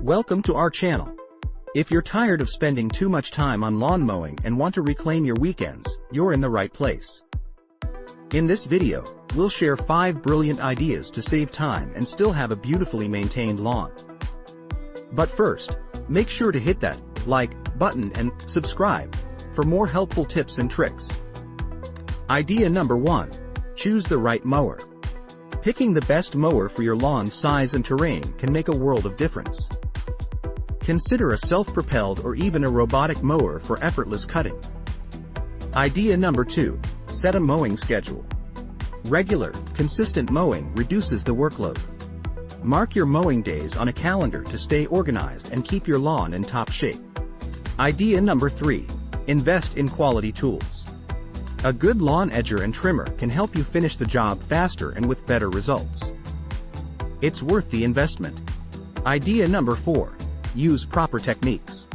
Welcome to our channel. If you're tired of spending too much time on lawn mowing and want to reclaim your weekends, you're in the right place. In this video, we'll share 5 brilliant ideas to save time and still have a beautifully maintained lawn. But first, make sure to hit that like button and subscribe for more helpful tips and tricks. Idea number 1. Choose the right mower. Picking the best mower for your lawn's size and terrain can make a world of difference. Consider a self-propelled or even a robotic mower for effortless cutting. Idea number 2. Set a mowing schedule. Regular, consistent mowing reduces the workload. Mark your mowing days on a calendar to stay organized and keep your lawn in top shape. Idea number 3. Invest in quality tools. A good lawn edger and trimmer can help you finish the job faster and with better results. It's worth the investment. Idea number 4. Use proper techniques.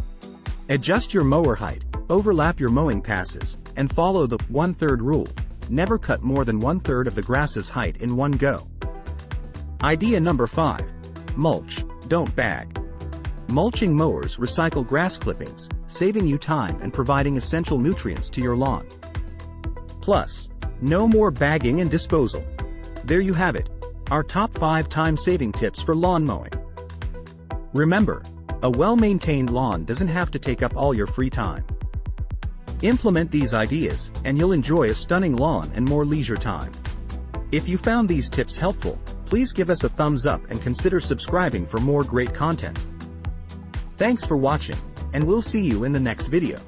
Adjust your mower height, overlap your mowing passes, and follow the 1/3 rule. Never cut more than 1/3 of the grass's height in one go. Idea number 5. Mulch, don't bag. Mulching mowers recycle grass clippings, saving you time and providing essential nutrients to your lawn. Plus, no more bagging and disposal. There you have it, our top 5 time-saving tips for lawn mowing. Remember, a well-maintained lawn doesn't have to take up all your free time. Implement these ideas, and you'll enjoy a stunning lawn and more leisure time. If you found these tips helpful, please give us a thumbs up and consider subscribing for more great content. Thanks for watching, and we'll see you in the next video.